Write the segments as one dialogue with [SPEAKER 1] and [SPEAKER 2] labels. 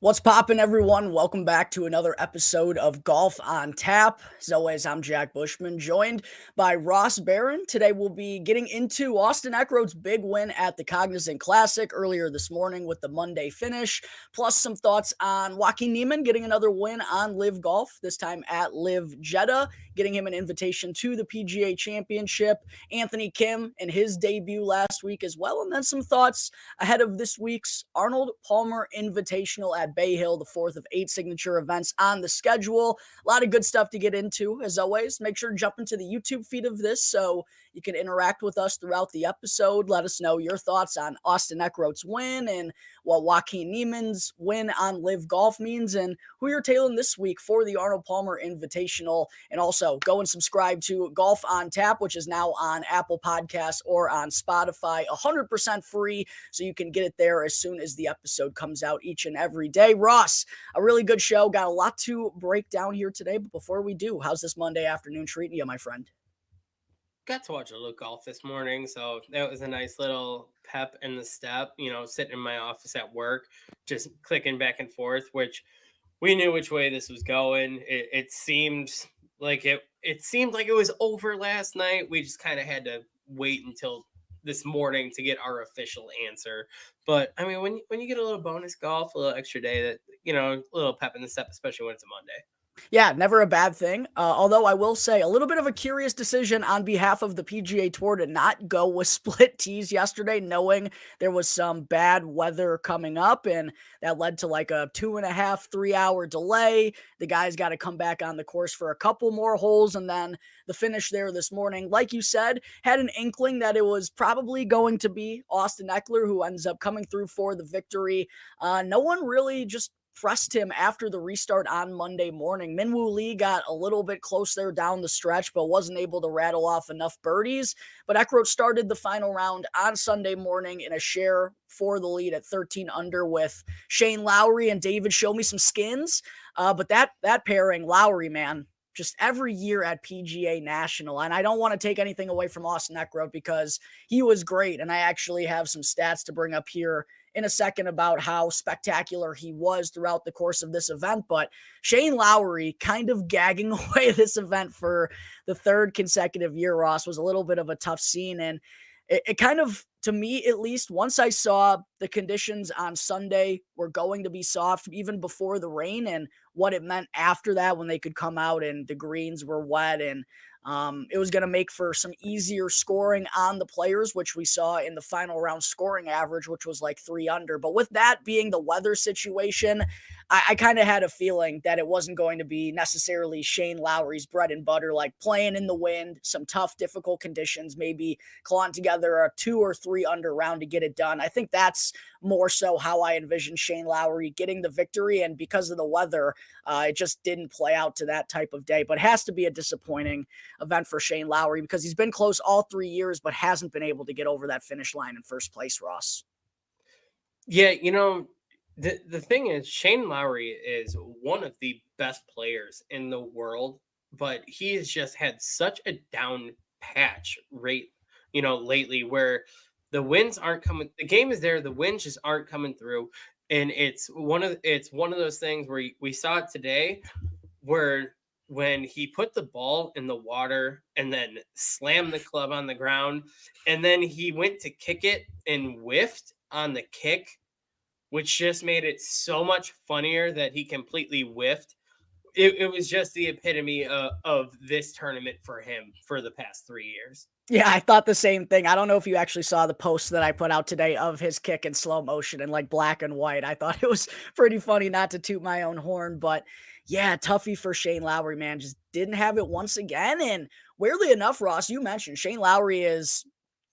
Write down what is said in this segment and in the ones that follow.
[SPEAKER 1] What's poppin', everyone? Welcome back to another episode of Golf on Tap. As always, I'm Jack Bushman, joined by Ross Baran. Today, we'll be getting into Austin Eckroat's big win at the Cognizant Classic earlier this morning with the Monday finish, plus some thoughts on Joaquin Niemann getting another win on LIV Golf, this time at LIV Jeddah, getting him an invitation to the PGA Championship, Anthony Kim and his debut last week as well, and then some thoughts ahead of this week's Arnold Palmer Invitational at Bay Hill, the fourth of 8 signature events on the schedule. A lot of good stuff to get into, as always. Make sure to jump into the YouTube feed of this so you can interact with us throughout the episode. Let us know your thoughts on Austin Eckroat's win and what Joaquin Niemann's win on LIV Golf means and who you're tailing this week for the Arnold Palmer Invitational. And also go and subscribe to Golf on Tap, which is now on Apple Podcasts or on Spotify, 100% free, so you can get it there as soon as the episode comes out each and every day. Ross, a really good show. Got a lot to break down here today, but before we do, how's this Monday afternoon treating you, my friend?
[SPEAKER 2] Got to watch a little golf this morning, so that was a nice little pep in the step, sitting in my office at work, just clicking back and forth, which we knew which way this was going. It seemed like it was over last night. We just kind of had to wait until this morning to get our official answer. But I mean, when you get a little bonus golf, a little extra day, that a little pep in the step, especially when it's a Monday.
[SPEAKER 1] Yeah, never a bad thing. Although I will say a little bit of a curious decision on behalf of the PGA Tour to not go with split tees yesterday, knowing there was some bad weather coming up, and that led to like a 2.5, 3 hour delay. The guys got to come back on the course for a couple more holes, and then the finish there this morning, like you said, had an inkling that it was probably going to be Austin Eckler who ends up coming through for the victory. No one really just pressed him after the restart on Monday morning. Minwoo Lee got a little bit close there down the stretch, but wasn't able to rattle off enough birdies. But Eckroat started the final round on Sunday morning in a share for the lead at 13 under with Shane Lowry and David Show Me Some Skins. But that pairing, Lowry, man, just every year at PGA National. And I don't want to take anything away from Austin Eckroat because he was great. And I actually have some stats to bring up here in a second about how spectacular he was throughout the course of this event. But Shane Lowry kind of gagging away this event for the third consecutive year, Ross, was a little bit of a tough scene. And it kind of, to me at least, once I saw the conditions on Sunday were going to be soft even before the rain and what it meant after that when they could come out and the greens were wet and it was going to make for some easier scoring on the players, which we saw in the final round scoring average, which was like 3 under. But with that being the weather situation, I kind of had a feeling that it wasn't going to be necessarily Shane Lowry's bread and butter, like playing in the wind, some tough, difficult conditions, maybe clawing together a 2 or 3 under round to get it done. I think that's more so how I envisioned Shane Lowry getting the victory. And because of the weather, it just didn't play out to that type of day. But it has to be a disappointing event for Shane Lowry because he's been close all 3 years, but hasn't been able to get over that finish line in first place, Ross.
[SPEAKER 2] Yeah, the thing is, Shane Lowry is one of the best players in the world, but he has just had such a down patch rate, lately where the wins aren't coming. The game is there, the wins just aren't coming through, and it's one of those things where we saw it today, where when he put the ball in the water and then slammed the club on the ground, and then he went to kick it and whiffed on the kick, which just made it so much funnier that he completely whiffed. It was just the epitome of this tournament for him for the past 3 years.
[SPEAKER 1] Yeah, I thought the same thing. I don't know if you actually saw the post that I put out today of his kick in slow motion and like black and white. I thought it was pretty funny, not to toot my own horn, but yeah, toughie for Shane Lowry, man. Just didn't have it once again. And weirdly enough, Ross, you mentioned Shane Lowry is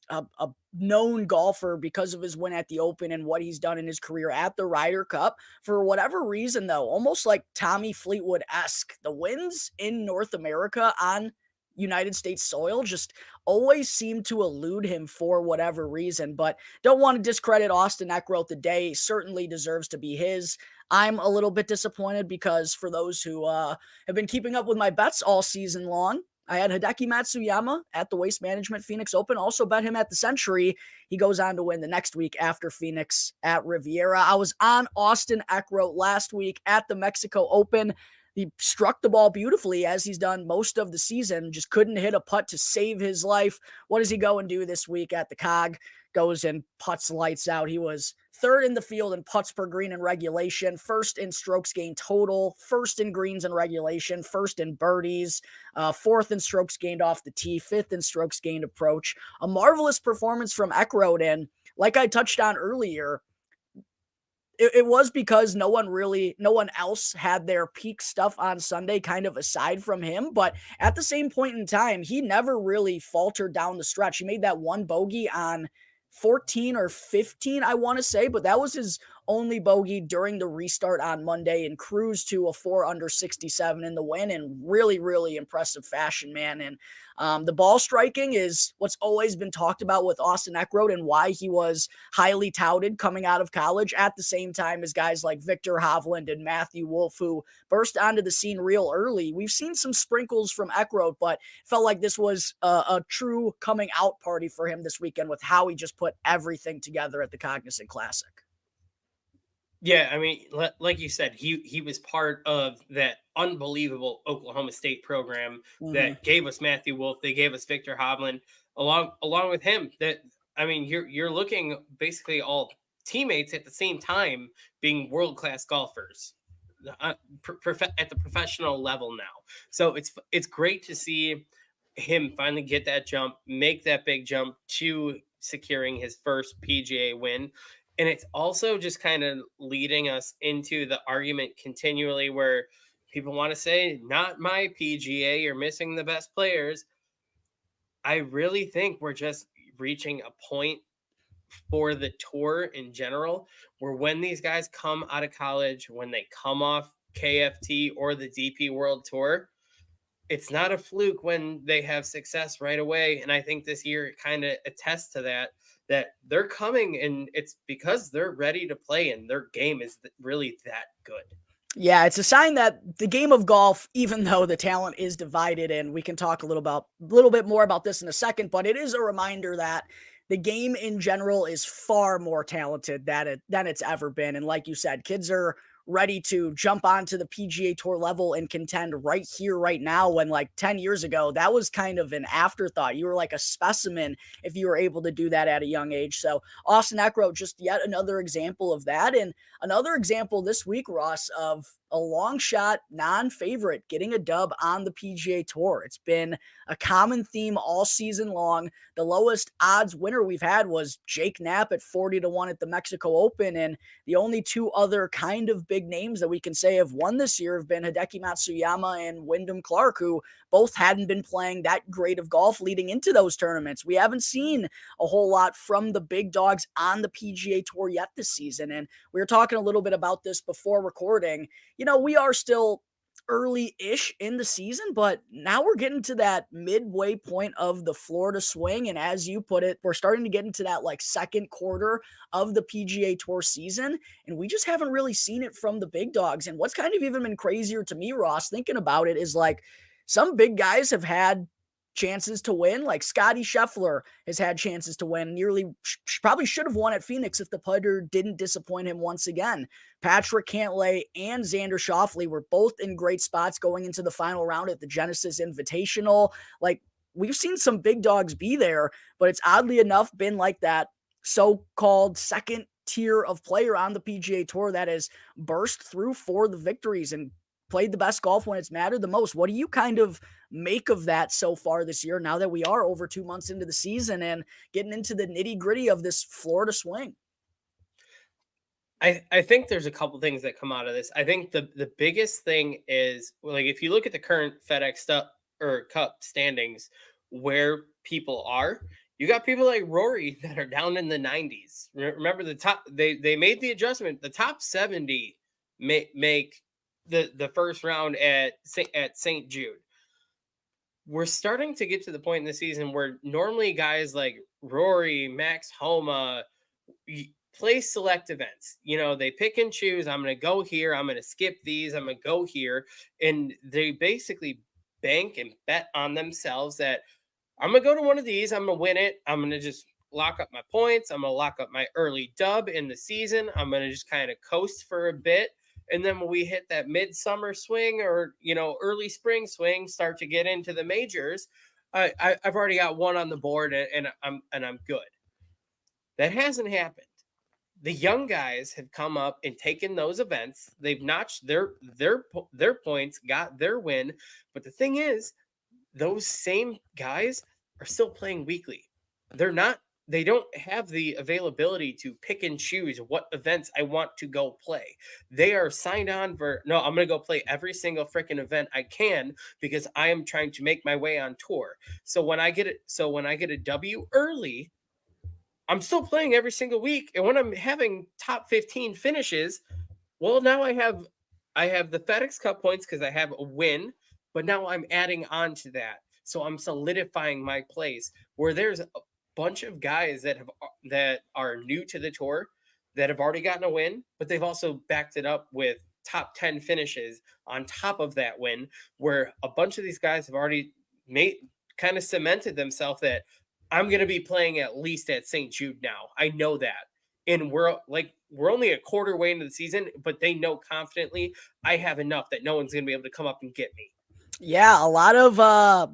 [SPEAKER 1] a known golfer because of his win at the Open and what he's done in his career at the Ryder Cup. For whatever reason, though, almost like Tommy Fleetwood-esque, the wins in North America on United States soil just always seem to elude him for whatever reason. But don't want to discredit Austin Eckroat. The day certainly deserves to be his. I'm a little bit disappointed because for those who have been keeping up with my bets all season long, I had Hideki Matsuyama at the Waste Management Phoenix Open. Also bet him at the Century. He goes on to win the next week after Phoenix at Riviera. I was on Austin Eckroat last week at the Mexico Open. He struck the ball beautifully as he's done most of the season, just couldn't hit a putt to save his life. What does he go and do this week at the Cog? Goes and putts lights out. He was third in the field in putts per green in regulation, first in strokes gained total, first in greens in regulation, first in birdies, fourth in strokes gained off the tee, fifth in strokes gained approach. A marvelous performance from Eckroat. And like I touched on earlier, it was because no one else had their peak stuff on Sunday, kind of aside from him. But at the same point in time, he never really faltered down the stretch. He made that one bogey on 14 or 15, I want to say, but that was his only bogey during the restart on Monday and cruised to a 4 under 67 in the win in really, really impressive fashion, man. And the ball striking is what's always been talked about with Austin Eckroat and why he was highly touted coming out of college at the same time as guys like Victor Hovland and Matthew Wolff, who burst onto the scene real early. We've seen some sprinkles from Eckroat, but felt like this was a true coming out party for him this weekend with how he just put everything together at the Cognizant Classic.
[SPEAKER 2] Yeah, I mean, like you said, he was part of that unbelievable Oklahoma State program that gave us Matthew Wolff. They gave us Victor Hovland along with him. That, I mean, you're looking basically all teammates at the same time being world class golfers at the professional level now. So it's great to see him finally get that jump, make that big jump to securing his first PGA win. And it's also just kind of leading us into the argument continually where people want to say, not my PGA, you're missing the best players. I really think we're just reaching a point for the tour in general, where when these guys come out of college, when they come off KFT or the DP World Tour, it's not a fluke when they have success right away. And I think this year it kind of attests to that they're coming, and it's because they're ready to play and their game is really that good.
[SPEAKER 1] Yeah, it's a sign that the game of golf, even though the talent is divided, and we can talk a little bit more about this in a second, but it is a reminder that the game in general is far more talented than it's ever been. And like you said, kids are ready to jump onto the PGA Tour level and contend right here, right now, when like 10 years ago, that was kind of an afterthought. You were like a specimen if you were able to do that at a young age. So Austin Eckroat, just yet another example of that. And another example this week, Ross, of a long shot non-favorite getting a dub on the PGA Tour. It's been a common theme all season long. The lowest odds winner we've had was Jake Knapp at 40-1 at the Mexico Open. And the only two other kind of big names that we can say have won this year have been Hideki Matsuyama and Wyndham Clark, who both hadn't been playing that great of golf leading into those tournaments. We haven't seen a whole lot from the big dogs on the PGA Tour yet this season. And we were talking a little bit about this before recording. You know, we are still early-ish in the season, but now we're getting to that midway point of the Florida swing. And as you put it, we're starting to get into that like second quarter of the PGA Tour season. And we just haven't really seen it from the big dogs. And what's kind of even been crazier to me, Ross, thinking about it, is like some big guys have had chances to win. Like Scotty Scheffler has had chances to win. Probably should have won at Phoenix if the putter didn't disappoint him once again. Patrick Cantlay and Xander Schauffele were both in great spots going into the final round at the Genesis Invitational. Like, we've seen some big dogs be there, but it's oddly enough been like that so-called second tier of player on the PGA Tour that has burst through for the victories and played the best golf when it's mattered the most. What do you kind of make of that so far this year, now that we are over 2 months into the season and getting into the nitty gritty of this Florida swing?
[SPEAKER 2] I think there's a couple things that come out of this. I think the biggest thing is, like, if you look at the current FedEx Cup standings, where people are, you got people like Rory that are down in the 90s. Remember the top, they made the adjustment. The top 70 make the first round at St. Jude. We're starting to get to the point in the season where normally guys like Rory, Max Homa play select events. You know, they pick and choose. I'm going to go here. I'm going to skip these. I'm going to go here. And they basically bank and bet on themselves that I'm going to go to one of these. I'm going to win it. I'm going to just lock up my points. I'm going to lock up my early dub in the season. I'm going to just kind of coast for a bit. And then when we hit that midsummer swing or, early spring swing, start to get into the majors, I've already got one on the board and I'm good. That hasn't happened. The young guys have come up and taken those events. They've notched their points, got their win. But the thing is, those same guys are still playing weekly. They don't have the availability to pick and choose what events I want to go play. They are signed on for, no, I'm going to go play every single freaking event I can because I am trying to make my way on tour. So when I get a W early, I'm still playing every single week. And when I'm having top 15 finishes, well, now I have the FedEx Cup points because I have a win, but now I'm adding on to that. So I'm solidifying my place where there's a bunch of guys that are new to the tour that have already gotten a win, but they've also backed it up with top 10 finishes on top of that win, where a bunch of these guys have already kind of cemented themselves that I'm going to be playing at least at St. Jude now. I know that. And we're only a quarter way into the season, but they know confidently I have enough that no one's going to be able to come up and get me.
[SPEAKER 1] Yeah, a lot of,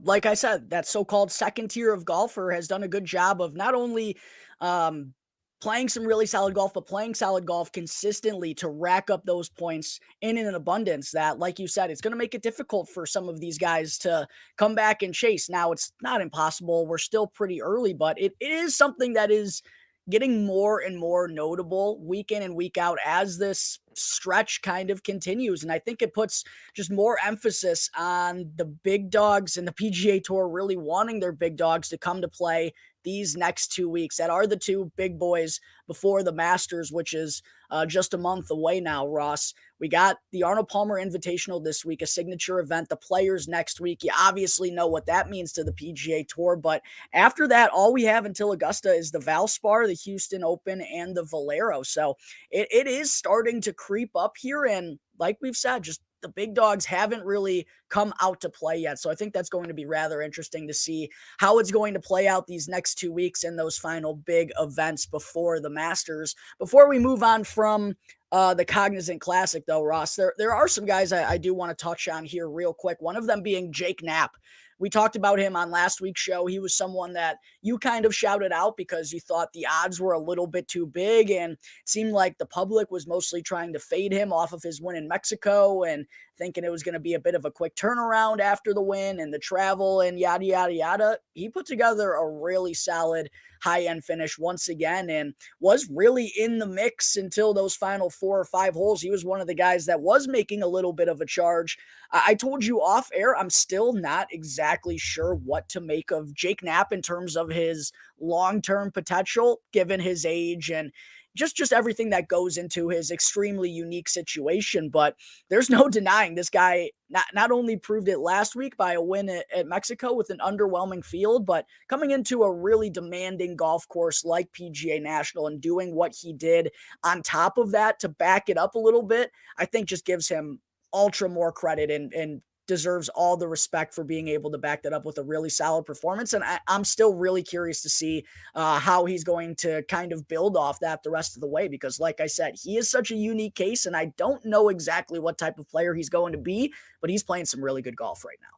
[SPEAKER 1] like I said, that so-called second tier of golfer has done a good job of not only playing some really solid golf, but playing solid golf consistently to rack up those points in an abundance that, like you said, it's going to make it difficult for some of these guys to come back and chase. Now, it's not impossible. We're still pretty early, but it is something that is getting more and more notable week in and week out as this stretch kind of continues. And I think it puts just more emphasis on the big dogs and the PGA Tour really wanting their big dogs to come to play these next 2 weeks. That are the two big boys before the Masters, which is just a month away now, Ross. We got the Arnold Palmer Invitational this week, a signature event, the Players next week. You obviously know what that means to the PGA Tour, but after that, all we have until Augusta is the Valspar, the Houston Open, and the Valero. So it is starting to creep up here, and like we've said, just the big dogs haven't really come out to play yet. So I think that's going to be rather interesting to see how it's going to play out these next 2 weeks in those final big events before the Masters. Before we move on from the Cognizant Classic, though, Ross, there are some guys I do want to touch on here real quick. One of them being Jake Knapp. We talked about him on last week's show. He was someone that you kind of shouted out because you thought the odds were a little bit too big, and it seemed like the public was mostly trying to fade him off of his win in Mexico and thinking it was going to be a bit of a quick turnaround after the win and the travel and yada, yada, yada. He put together a really solid high-end finish once again and was really in the mix until those final 4 or 5 holes. He was one of the guys that was making a little bit of a charge. I told you off air, I'm still not exactly sure what to make of Jake Knapp in terms of his long-term potential, given his age and just everything that goes into his extremely unique situation. But there's no denying this guy not only proved it last week by a win at Mexico with an underwhelming field, but coming into a really demanding golf course like PGA National and doing what he did on top of that to back it up a little bit, I think just gives him ultra more credit and deserves all the respect for being able to back that up with a really solid performance. And I'm still really curious to see how he's going to kind of build off that the rest of the way, because like I said, he is such a unique case, and I don't know exactly what type of player he's going to be, but he's playing some really good golf right now.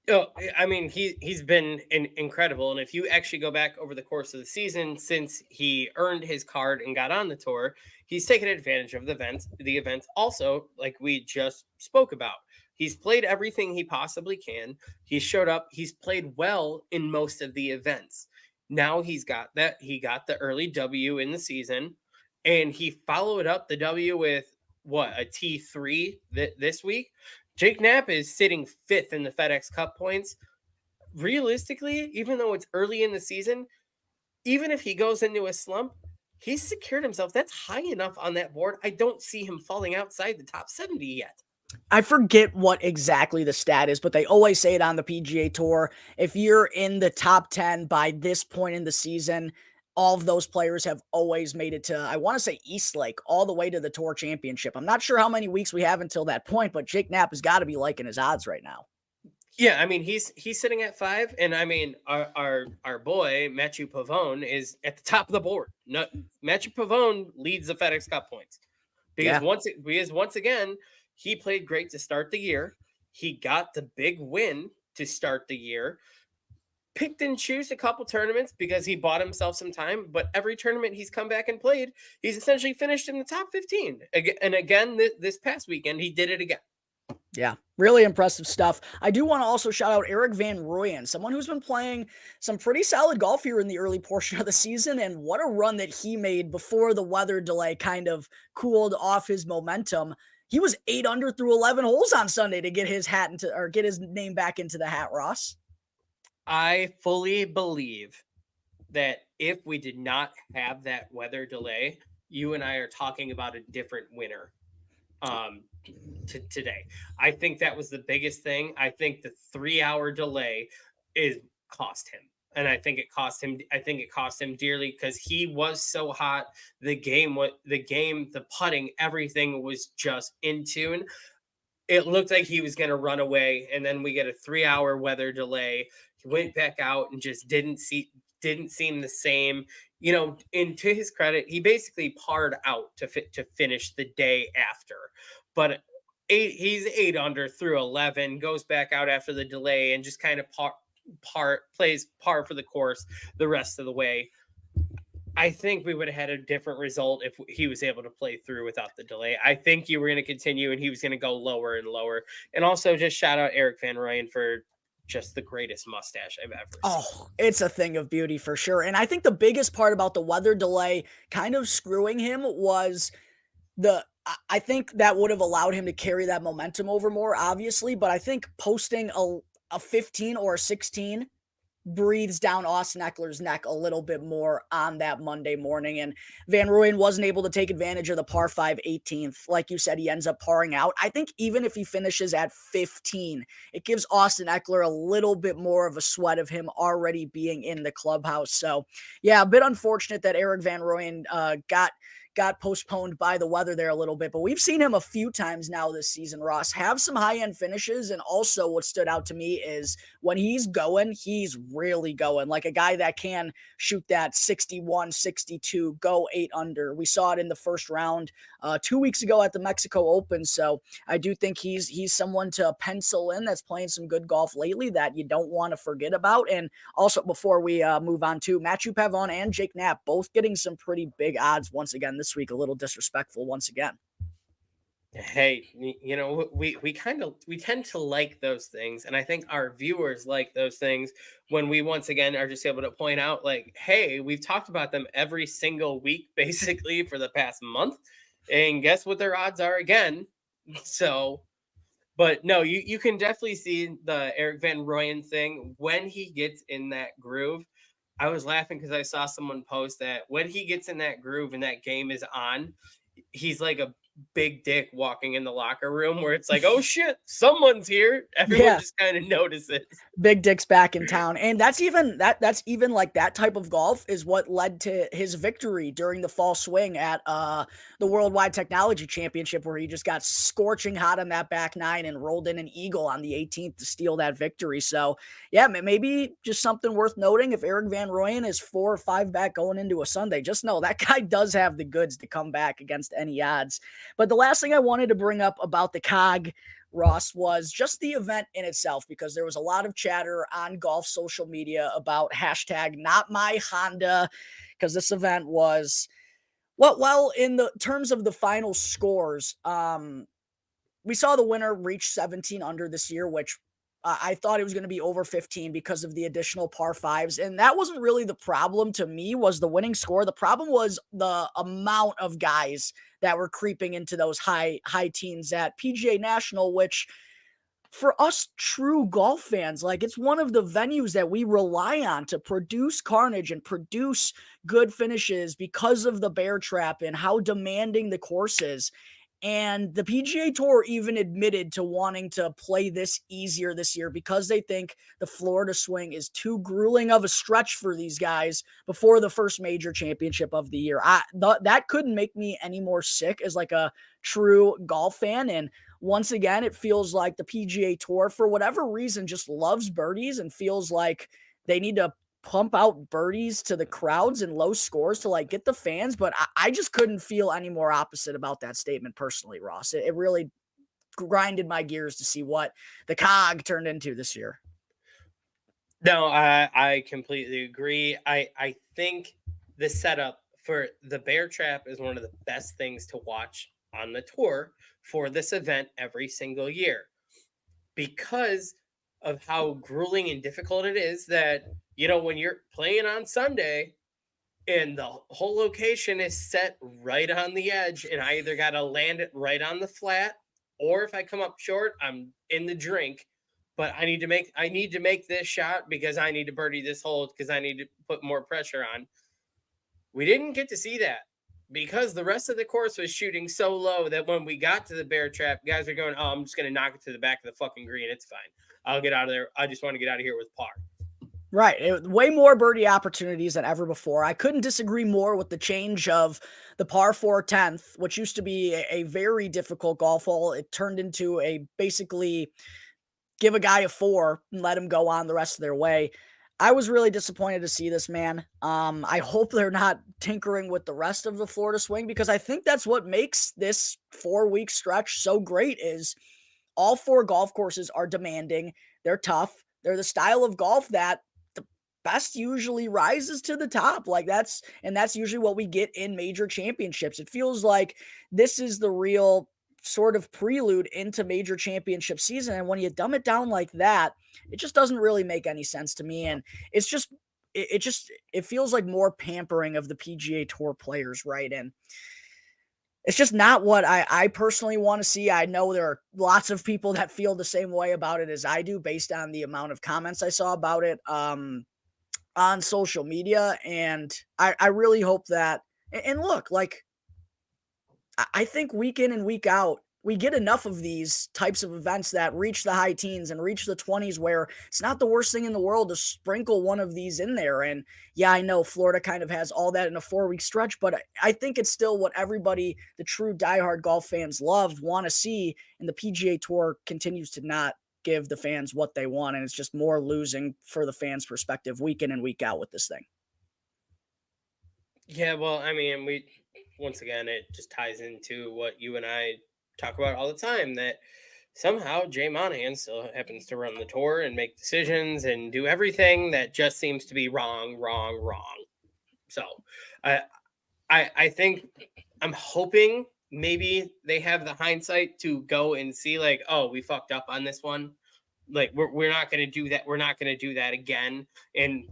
[SPEAKER 2] Oh, I mean, he's been incredible. And if you actually go back over the course of the season, since he earned his card and got on the tour, he's taken advantage of the events also, like we just spoke about. He's played everything he possibly can. He showed up. He's played well in most of the events. Now he got the early W in the season, and he followed up the W with a T3 this week. Jake Knapp is sitting 5th in the FedEx Cup points. Realistically, even though it's early in the season, even if he goes into a slump, he's secured himself. That's high enough on that board. I don't see him falling outside the top 70 yet.
[SPEAKER 1] I forget what exactly the stat is, but they always say it on the PGA Tour. If you're in the top 10 by this point in the season, all of those players have always made it to, I want to say Eastlake, all the way to the Tour Championship. I'm not sure how many weeks we have until that point, but Jake Knapp has got to be liking his odds right now.
[SPEAKER 2] Yeah, I mean he's sitting at 5, and I mean our boy Matthew Pavone is at the top of the board. No, Matthew Pavone leads the FedEx Cup points because
[SPEAKER 1] Yeah.
[SPEAKER 2] once again he played great to start the year. He got the big win to start the year. Picked and choose a couple tournaments because he bought himself some time, but every tournament he's come back and played, he's essentially finished in the top 15. And again, this past weekend, he did it again.
[SPEAKER 1] Yeah, really impressive stuff. I do want to also shout out Eric Van Rooyen, someone who's been playing some pretty solid golf here in the early portion of the season, and what a run that he made before the weather delay kind of cooled off his momentum. He was 8 under through 11 holes on Sunday to get his hat into, or get his name back into the hat, Ross.
[SPEAKER 2] I fully believe that if we did not have that weather delay, you and I are talking about a different winner today. I think that was the biggest thing. I think the 3-hour delay is cost him. And I think it cost him. I think it cost him dearly because he was so hot. The putting, everything was just in tune. It looked like he was going to run away, and then we get a 3-hour weather delay. He went back out and just didn't seem the same. You know, and to his credit, he basically parred out to finish the day after. But he's 8 under through 11, goes back out after the delay, and just kind of plays par for the course the rest of the way. I think we would have had a different result if he was able to play through without the delay. I think you were going to continue and he was going to go lower and lower. And also just shout out Eric Van Rooyen for just the greatest mustache I've ever seen.
[SPEAKER 1] Oh, it's a thing of beauty for sure. And I think the biggest part about the weather delay kind of screwing him was I think that would have allowed him to carry that momentum over more, obviously, but I think posting a 15 or a 16 breathes down Austin Eckler's neck a little bit more on that Monday morning. And Van Rooyen wasn't able to take advantage of the par 5 18th. Like you said, he ends up parring out. I think even if he finishes at 15, it gives Austin Eckler a little bit more of a sweat of him already being in the clubhouse. So yeah, a bit unfortunate that Eric Van Rooyen got postponed by the weather there a little bit, but we've seen him a few times now this season, Ross, have some high-end finishes. And also what stood out to me is when he's going, he's really going, like a guy that can shoot that 61, 62, go 8 under. We saw it in the first round 2 weeks ago at the Mexico Open. So I do think he's someone to pencil in that's playing some good golf lately that you don't want to forget about. And also, before we move on to Matthew Pavone and Jake Knapp, both getting some pretty big odds once again this week. A little disrespectful once again.
[SPEAKER 2] Hey, you know, we tend to like those things, and I think our viewers like those things when we once again are just able to point out, like, hey, we've talked about them every single week basically for the past month, and guess what their odds are again. So, but no, you can definitely see the Eric Van Rooyen thing when he gets in that groove. I was laughing because I saw someone post that when he gets in that groove and that game is on, he's like a big dick walking in the locker room where it's like, oh shit, someone's here. Everyone just kind of notices.
[SPEAKER 1] Big Dick's back in town. And that's even like that type of golf is what led to his victory during the fall swing at the Worldwide Technology Championship, where he just got scorching hot on that back 9 and rolled in an eagle on the 18th to steal that victory. So yeah, maybe just something worth noting. If Eric Van Rooyen is 4 or 5 back going into a Sunday, just know that guy does have the goods to come back against any odds. But the last thing I wanted to bring up about the COG, Ross, was just the event in itself, because there was a lot of chatter on golf social media about hashtag not my Honda, because this event was, well, in the terms of the final scores, we saw the winner reach 17 under this year, which I thought it was going to be over 15 because of the additional par 5s. And that wasn't really the problem to me, was the winning score. The problem was the amount of guys that were creeping into those high teens at PGA National, which for us true golf fans, like, it's one of the venues that we rely on to produce carnage and produce good finishes because of the bear trap and how demanding the course is. And the PGA Tour even admitted to wanting to play this easier this year because they think the Florida swing is too grueling of a stretch for these guys before the first major championship of the year. That couldn't make me any more sick as like a true golf fan. And once again, it feels like the PGA Tour, for whatever reason, just loves birdies and feels like they need to pump out birdies to the crowds and low scores to like get the fans. But I just couldn't feel any more opposite about that statement personally, Ross. It really grinded my gears to see what the cog turned into this year.
[SPEAKER 2] No, I completely agree. I think the setup for the Bear Trap is one of the best things to watch on the tour for this event every single year, because of how grueling and difficult it is. That, you know, when you're playing on Sunday and the whole location is set right on the edge, and I either got to land it right on the flat, or if I come up short, I'm in the drink. But I need to make this shot because I need to birdie this hole because I need to put more pressure on. We didn't get to see that because the rest of the course was shooting so low that when we got to the Bear Trap, guys are going, "Oh, I'm just going to knock it to the back of the fucking green. It's fine. I'll get out of there. I just want to get out of here with par."
[SPEAKER 1] Right. Way more birdie opportunities than ever before. I couldn't disagree more with the change of the par 4 10th, which used to be a very difficult golf hole. It turned into a basically give a guy a 4 and let him go on the rest of their way. I was really disappointed to see this, man. I hope they're not tinkering with the rest of the Florida swing, because I think that's what makes this 4-week stretch so great is all 4 golf courses are demanding. They're tough. They're the style of golf that the best usually rises to the top. Like that's usually what we get in major championships. It feels like this is the real sort of prelude into major championship season. And when you dumb it down like that, it just doesn't really make any sense to me. And it's just, it feels like more pampering of the PGA Tour players, right? And it's just not what I personally want to see. I know there are lots of people that feel the same way about it as I do, based on the amount of comments I saw about it on social media. And I really hope that, and look, like, I think week in and week out, we get enough of these types of events that reach the high teens and reach the 20s where it's not the worst thing in the world to sprinkle one of these in there. And yeah, I know Florida kind of has all that in a 4-week stretch, but I think it's still what everybody, the true diehard golf fans love, want to see. And the PGA Tour continues to not give the fans what they want. And it's just more losing for the fans' perspective week in and week out with this thing.
[SPEAKER 2] Yeah, well, I mean, once again, it just ties into what you and I talk about all the time, that somehow Jay Monahan still happens to run the tour and make decisions and do everything that just seems to be wrong, wrong, wrong. So I think, I'm hoping maybe they have the hindsight to go and see, like, oh, we fucked up on this one. Like, we're not going to do that. We're not going to do that again. And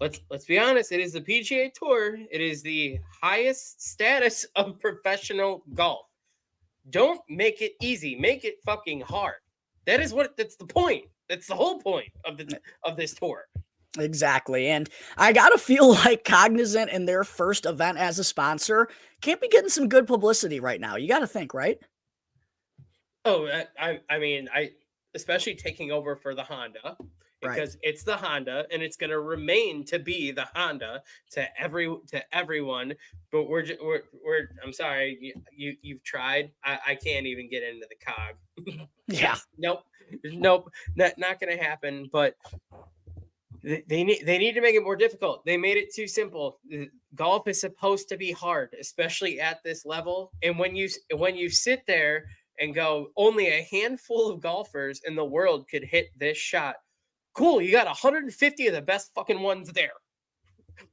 [SPEAKER 2] let's be honest, it is the PGA Tour. It is the highest status of professional golf. Don't make it easy. Make it fucking hard. That's the point. That's the whole point of this tour.
[SPEAKER 1] Exactly. And I got to feel like Cognizant in their first event as a sponsor can't be getting some good publicity right now. You got to think, right?
[SPEAKER 2] Oh, I mean, especially taking over for the Honda, because it's the Honda and it's going to remain to be the Honda to everyone. But we're I'm sorry, you've tried. I can't even get into the cog.
[SPEAKER 1] Yeah.
[SPEAKER 2] Nope, not going to happen. But they need to make it more difficult. They made it too simple. Golf is supposed to be hard, especially at this level. And when you sit there and go, only a handful of golfers in the world could hit this shot. Cool, you got 150 of the best fucking ones there.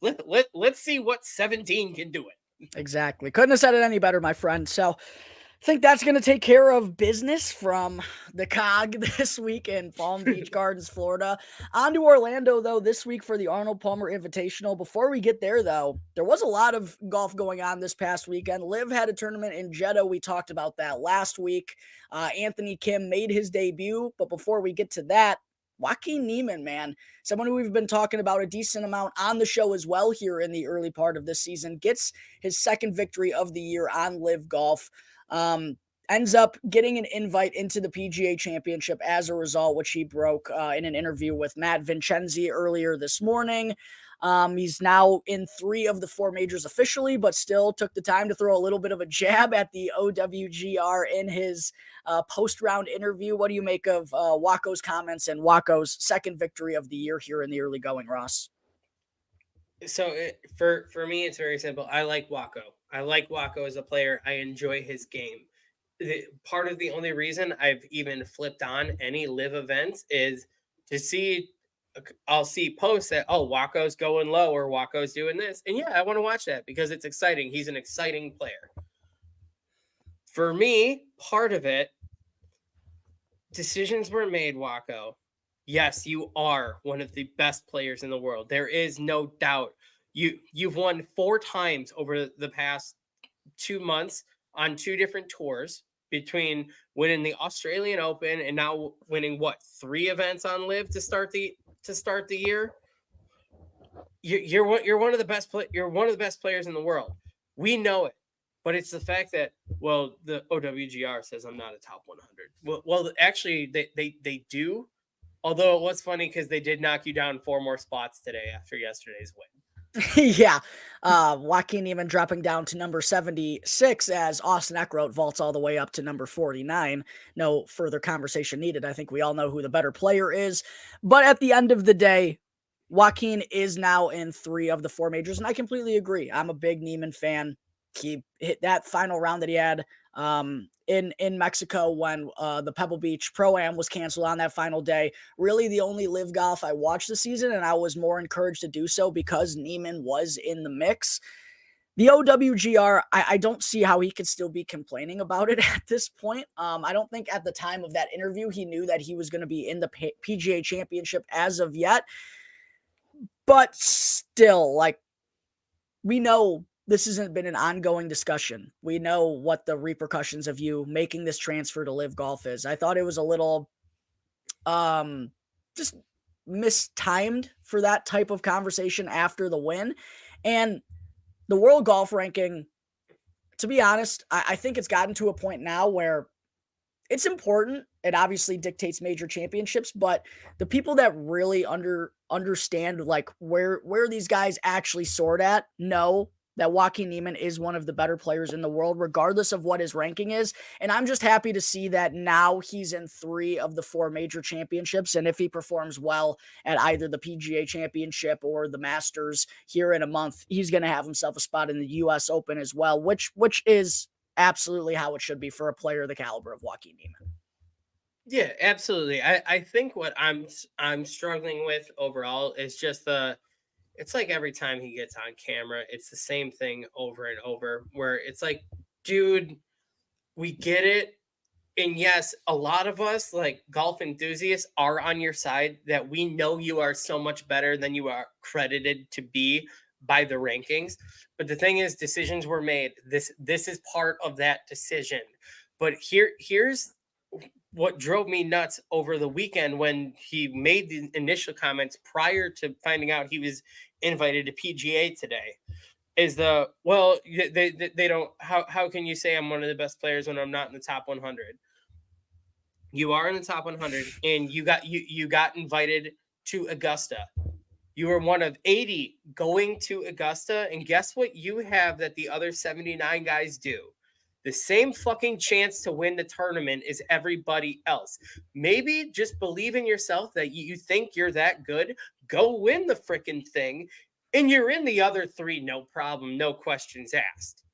[SPEAKER 2] Let's see what 17 can do it.
[SPEAKER 1] Exactly. Couldn't have said it any better, my friend. So I think that's going to take care of business from the COG this week in Palm Beach Gardens, Florida. On to Orlando, though, this week for the Arnold Palmer Invitational. Before we get there, though, there was a lot of golf going on this past weekend. LIV had a tournament in Jeddah. We talked about that last week. Anthony Kim made his debut. But before we get to that, Joaquin Niemann, man, someone who we've been talking about a decent amount on the show as well here in the early part of this season, gets his second victory of the year on LIV Golf. Ends up getting an invite into the PGA Championship as a result, which he broke in an interview with Matt Vincenzi earlier this morning. He's now in 3 of the 4 majors officially, but still took the time to throw a little bit of a jab at the OWGR in his post-round interview. What do you make of Waco's comments and Waco's second victory of the year here in the early going, Ross?
[SPEAKER 2] So for me, it's very simple. I like Waco. I like Waco as a player. I enjoy his game. Part of the only reason I've even flipped on any live events is to see. I'll see posts that, oh, Waco's going low or Waco's doing this, and yeah, I want to watch that because it's exciting. He's an exciting player. For me, part of it, decisions were made, Waco. Yes, you are one of the best players in the world. There is no doubt. You've won 4 times over the past 2 months on 2 different tours, between winning the Australian Open and now winning what, 3 events on LIV to start the year. You're one of the best you're one of the best players in the world. We know it. But it's the fact that, well, the OWGR says I'm not a top 100. Well, actually, they do. Although it was funny because they did knock you down 4 more spots today after yesterday's win.
[SPEAKER 1] Yeah. Joaquin Niemann dropping down to number 76 as Austin Eckroat vaults all the way up to number 49. No further conversation needed. I think we all know who the better player is. But at the end of the day, Joaquin is now in 3 of the 4 majors, and I completely agree. I'm a big Niemann fan. He hit that final round that he had in Mexico when the Pebble Beach Pro-Am was canceled on that final day. Really the only live golf I watched this season, and I was more encouraged to do so because Niemann was in the mix. The OWGR, I don't see how he could still be complaining about it at this point. I don't think at the time of that interview he knew that he was going to be in the PGA Championship as of yet. But still, like, we know this hasn't been an ongoing discussion. We know what the repercussions of you making this transfer to live golf is. I thought it was a little just mistimed for that type of conversation after the win. And the world golf ranking, to be honest, I think it's gotten to a point now where it's important. It obviously dictates major championships, but the people that really understand like where these guys actually soared at know that Joaquin Niemann is one of the better players in the world, regardless of what his ranking is. And I'm just happy to see that now he's in 3 of the 4 major championships. And if he performs well at either the PGA Championship or the Masters here in a month, he's going to have himself a spot in the US Open as well, which is absolutely how it should be for a player of the caliber of Joaquin Niemann.
[SPEAKER 2] Yeah, absolutely. I think what I'm struggling with overall is just it's like every time he gets on camera, it's the same thing over and over, where it's like, dude, we get it. And yes, a lot of us, like golf enthusiasts, are on your side, that we know you are so much better than you are credited to be by the rankings. But the thing is, decisions were made. This is part of that decision. But here's what drove me nuts over the weekend when he made the initial comments prior to finding out he was invited to PGA today. Is they don't, how can you say I'm one of the best players when I'm not in the top 100? You are in the top 100, and you got invited to Augusta. You were one of 80 going to Augusta, and guess what you have that the other 79 guys do? The same fucking chance to win the tournament as everybody else. Maybe just believe in yourself that you think you're that good. Go win the freaking thing, and you're in the other 3, no problem, no questions asked.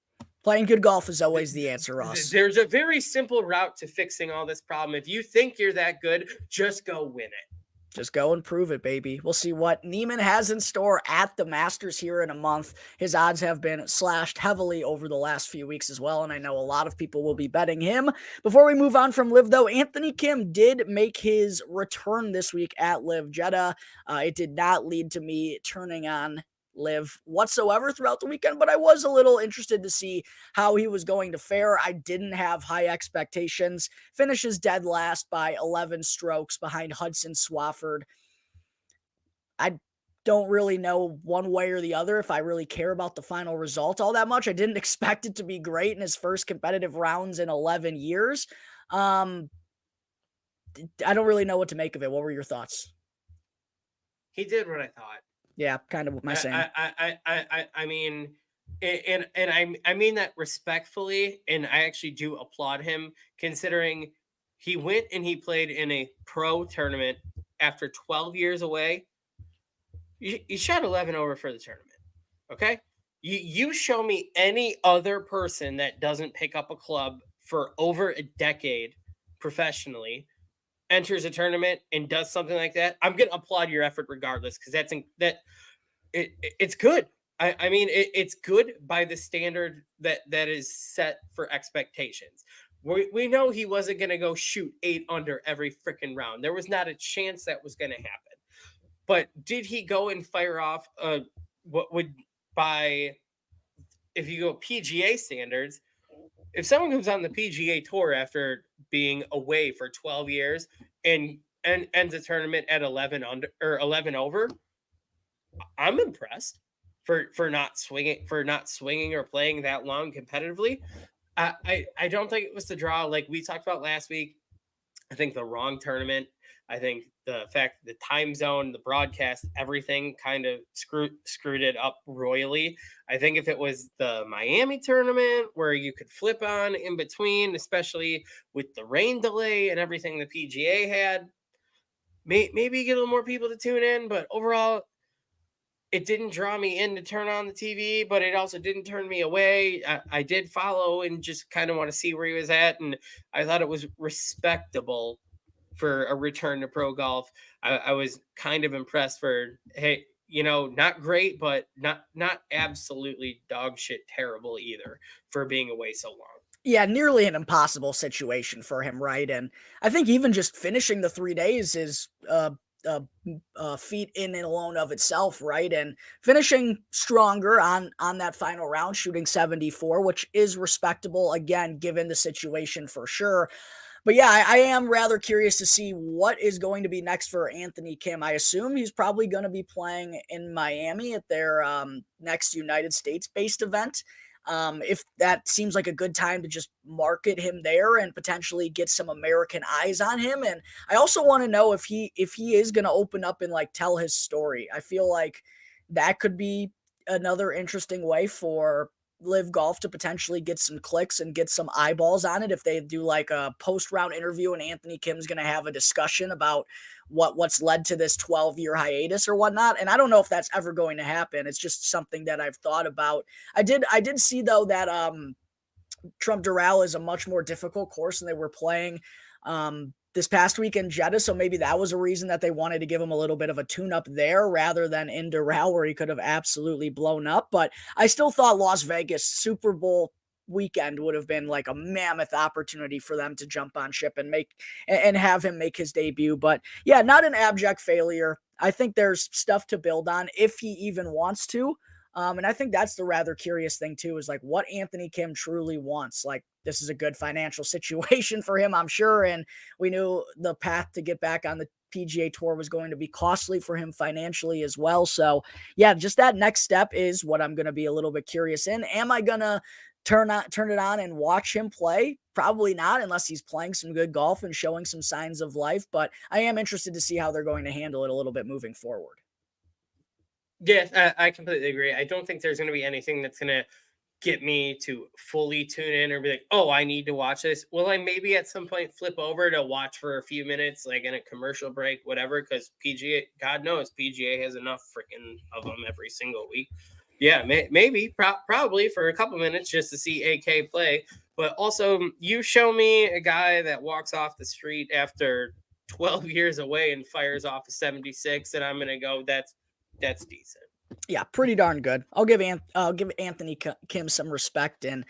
[SPEAKER 1] Playing good golf is always the answer, Ross.
[SPEAKER 2] There's a very simple route to fixing all this problem. If you think you're that good, just go win it.
[SPEAKER 1] Just go and prove it, baby. We'll see what Niemann has in store at the Masters here in a month. His odds have been slashed heavily over the last few weeks as well, and I know a lot of people will be betting him. Before we move on from LIV, though, Anthony Kim did make his return this week at LIV Jeddah. It did not lead to me turning on LIV whatsoever throughout the weekend, but I was a little interested to see how he was going to fare. I didn't have high expectations. Finishes dead last by 11 strokes behind Hudson Swafford. I don't really know one way or the other if I really care about the final result all that much. I didn't expect it to be great in his first competitive rounds in 11 years. I don't really know what to make of it. What were your thoughts?
[SPEAKER 2] He did what I thought.
[SPEAKER 1] Yeah, kind of what my saying.
[SPEAKER 2] I mean, I mean that respectfully, and I actually do applaud him considering he went and he played in a pro tournament after 12 years away. You shot 11 over for the tournament. Okay, you show me any other person that doesn't pick up a club for over a decade professionally, enters a tournament and does something like that. I'm gonna applaud your effort regardless because it's good. I mean, it's good by the standard that is set for expectations. We know he wasn't going to go shoot 8 under every freaking round. There was not a chance that was going to happen. But did he go and fire off what would by if you go PGA standards? If someone comes on the PGA Tour after being away for 12 years and ends a tournament at 11 under or 11 over, I'm impressed for not swinging or playing that long competitively. I don't think it was the draw like we talked about last week. I think the wrong tournament. I think the fact the time zone, the broadcast, everything kind of screwed it up royally. I think if it was the Miami tournament where you could flip on in between, especially with the rain delay and everything the PGA had, maybe get a little more people to tune in. But overall, it didn't draw me in to turn on the TV, but it also didn't turn me away. I did follow and just kind of want to see where he was at, and I thought it was respectable for a return to pro golf. I was kind of impressed for hey, not great, but not absolutely dog shit terrible either for being away so long.
[SPEAKER 1] Yeah, nearly an impossible situation for him, right? And I think even just finishing the 3 days is feat in and alone of itself, right? And finishing stronger on that final round, shooting 74, which is respectable again, given the situation for sure. But yeah, I am rather curious to see what is going to be next for Anthony Kim. I assume he's probably going to be playing in Miami at their next United States based event. If that seems like a good time to just market him there and potentially get some American eyes on him. And I also want to know if he is going to open up and like tell his story. I feel like that could be another interesting way for Live Golf to potentially get some clicks and get some eyeballs on it if they do like a post round interview and Anthony Kim's going to have a discussion about what's led to this 12-year hiatus or whatnot. And I don't know if that's ever going to happen. It's just something that I've thought about. I did see though that Trump Doral is a much more difficult course than they were playing this past week in Jeddah. So maybe that was a reason that they wanted to give him a little bit of a tune up there rather than in Doral where he could have absolutely blown up. But I still thought Las Vegas Super Bowl weekend would have been like a mammoth opportunity for them to jump on ship and have him make his debut. But yeah, not an abject failure. I think there's stuff to build on if he even wants to. And I think that's the rather curious thing too, is like what Anthony Kim truly wants. Like this is a good financial situation for him, I'm sure. And we knew the path to get back on the PGA Tour was going to be costly for him financially as well. So yeah, just that next step is what I'm going to be a little bit curious in. Am I going to turn it on and watch him play? Probably not, unless he's playing some good golf and showing some signs of life. But I am interested to see how they're going to handle it a little bit moving forward.
[SPEAKER 2] Yes, I completely agree. I don't think there's going to be anything that's going to get me to fully tune in or be like, oh, I need to watch this. Will I maybe at some point flip over to watch for a few minutes, like in a commercial break, whatever? Because PGA, God knows, PGA has enough freaking of them every single week. Yeah, maybe, probably for a couple minutes just to see AK play. But also, you show me a guy that walks off the street after 12 years away and fires off a 76, and I'm going to go, that's decent.
[SPEAKER 1] Yeah, pretty darn good. I'll give Anthony Kim some respect and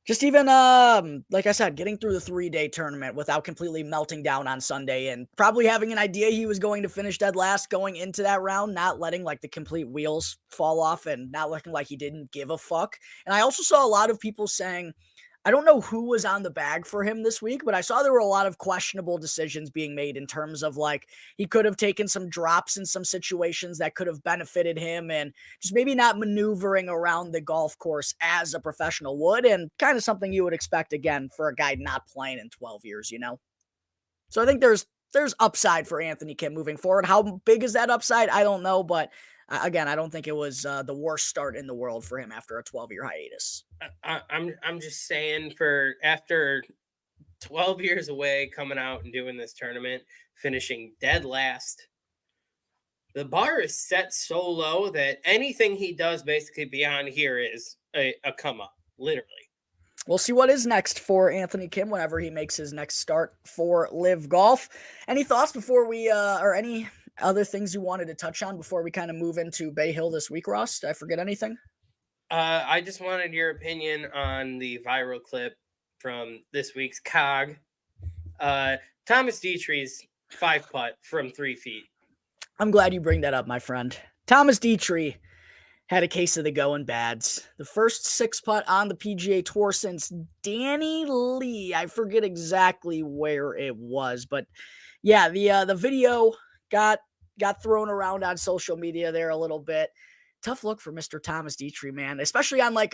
[SPEAKER 1] just even like I said, getting through the 3-day tournament without completely melting down on Sunday and probably having an idea he was going to finish dead last going into that round, not letting like the complete wheels fall off and not looking like he didn't give a fuck. And I also saw a lot of people saying, I don't know who was on the bag for him this week, but I saw there were a lot of questionable decisions being made in terms of like he could have taken some drops in some situations that could have benefited him and just maybe not maneuvering around the golf course as a professional would, and kind of something you would expect again for a guy not playing in 12 years, you know? So I think there's upside for Anthony Kim moving forward. How big is that upside? I don't know, but Again, I don't think it was the worst start in the world for him after a 12-year hiatus.
[SPEAKER 2] I'm just saying, for after 12 years away, coming out and doing this tournament, finishing dead last, the bar is set so low that anything he does basically beyond here is a come up, literally.
[SPEAKER 1] We'll see what is next for Anthony Kim whenever he makes his next start for LIV Golf. Any thoughts before we, or any other things you wanted to touch on before we kind of move into Bay Hill this week, Ross? Did I forget anything?
[SPEAKER 2] I just wanted your opinion on the viral clip from this week's COG. Thomas Dietrich's 5-putt from 3 feet.
[SPEAKER 1] I'm glad you bring that up, my friend. Thomas Dietrich had a case of the going bads. The first 6-putt on the PGA Tour since Danny Lee. I forget exactly where it was, but yeah, the video got thrown around on social media there a little bit. Tough look for Mr. Thomas Dietrich, man, especially on like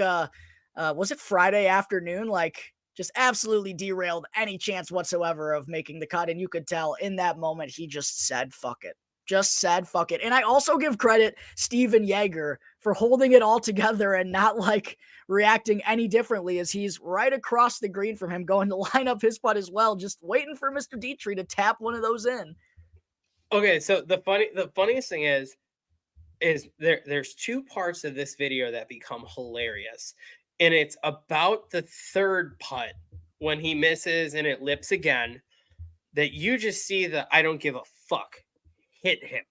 [SPEAKER 1] was it Friday afternoon? Like, just absolutely derailed any chance whatsoever of making the cut. And you could tell in that moment, he just said, fuck it. Just said, fuck it. And I also give credit Steven Jaeger for holding it all together and not like reacting any differently, as he's right across the green from him, going to line up his putt as well, just waiting for Mr. Dietrich to tap one of those in.
[SPEAKER 2] Okay, so the funniest thing is there's 2 parts of this video that become hilarious. And it's about the 3rd putt when he misses and it lips again, that you just see the I don't give a fuck hit him,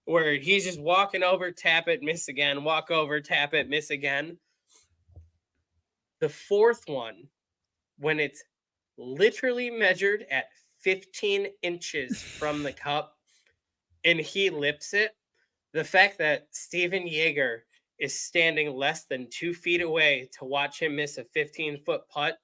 [SPEAKER 2] where he's just walking over, tap it, miss again, walk over, tap it, miss again. The 4th one, when it's literally measured at 15 inches from the cup and he lips it, the fact that Steven Jaeger is standing less than 2 feet away to watch him miss a 15-foot putt,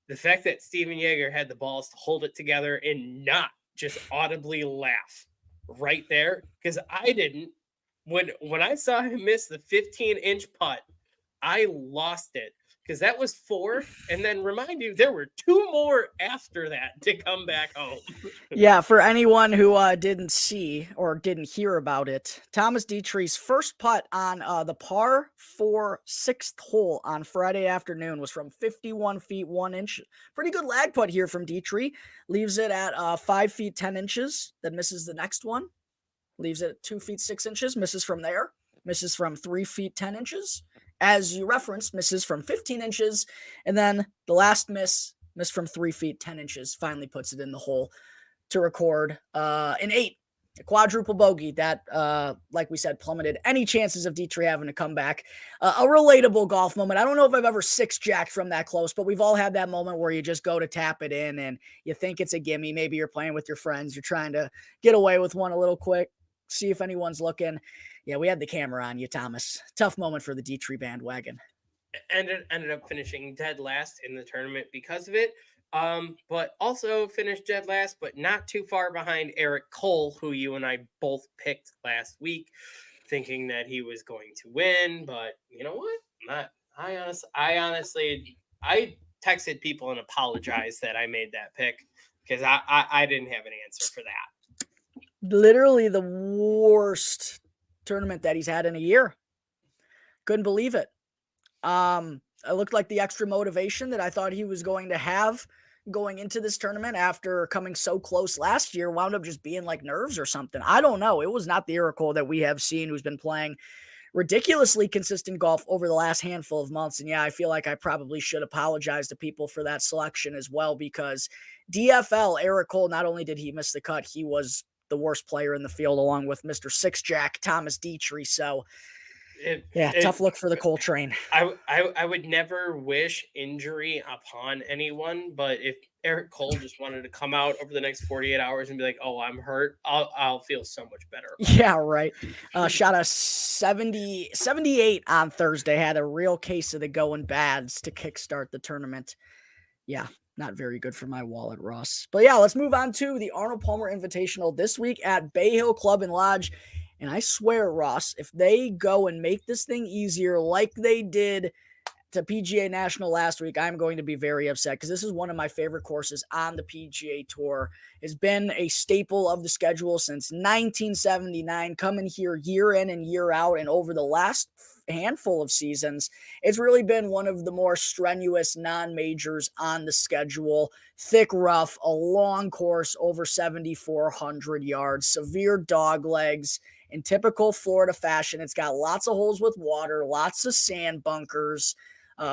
[SPEAKER 2] the fact that Steven Jaeger had the balls to hold it together and not just audibly laugh right there, because I didn't. When I saw him miss the 15-inch putt, I lost it, because that was 4. And then remind you, there were 2 more after that to come back home.
[SPEAKER 1] Yeah, for anyone who didn't see or didn't hear about it, Thomas Dietrich's first putt on the par 4 6th hole on Friday afternoon was from 51 feet 1 inch. Pretty good lag putt here from Dietrich. Leaves it at 5 feet 10 inches. Then misses the next one. Leaves it at 2 feet 6 inches. Misses from there. Misses from 3 feet 10 inches. As you referenced, misses from 15 inches. And then the last miss from 3 feet 10 inches. Finally puts it in the hole to record an 8, a quadruple bogey that, like we said, plummeted any chances of Dietrich having to come back. A relatable golf moment. I don't know if I've ever 6-jacked from that close, but we've all had that moment where you just go to tap it in and you think it's a gimme. Maybe you're playing with your friends. You're trying to get away with one a little quick, see if anyone's looking. Yeah, we had the camera on you, Thomas. Tough moment for the Dietrich bandwagon.
[SPEAKER 2] Ended up finishing dead last in the tournament because of it. But also finished dead last, but not too far behind Eric Cole, who you and I both picked last week, thinking that he was going to win. But you know what? I honestly texted people and apologized that I made that pick, because I didn't have an answer for that.
[SPEAKER 1] Literally the worst tournament that he's had in a year. Couldn't believe it. It looked like the extra motivation that I thought he was going to have going into this tournament after coming so close last year wound up just being like nerves or something. I don't know. It was not the Eric Cole that we have seen, who's been playing ridiculously consistent golf over the last handful of months. And yeah, I feel like I probably should apologize to people for that selection as well, because DFL Eric Cole, not only did he miss the cut, he was the worst player in the field along with Mr. 6-jack Thomas Dietrich. So tough look for the Cole train.
[SPEAKER 2] I would never wish injury upon anyone, but if Eric Cole just wanted to come out over the next 48 hours and be like, "Oh, I'm hurt," I'll feel so much better.
[SPEAKER 1] Yeah, right. Shot a 78 on Thursday. Had a real case of the going bads to kickstart the tournament. Yeah, not very good for my wallet, Ross. But yeah, let's move on to the Arnold Palmer Invitational this week at Bay Hill Club and Lodge. And I swear, Ross, if they go and make this thing easier like they did to PGA National last week, I'm going to be very upset because this is one of my favorite courses on the PGA Tour. It's been a staple of the schedule since 1979, coming here year in and year out. And over the last handful of seasons, it's really been one of the more strenuous non-majors on the schedule. Thick rough, a long course over 7,400 yards, severe dog legs. In typical Florida fashion, it's got lots of holes with water, lots of sand bunkers,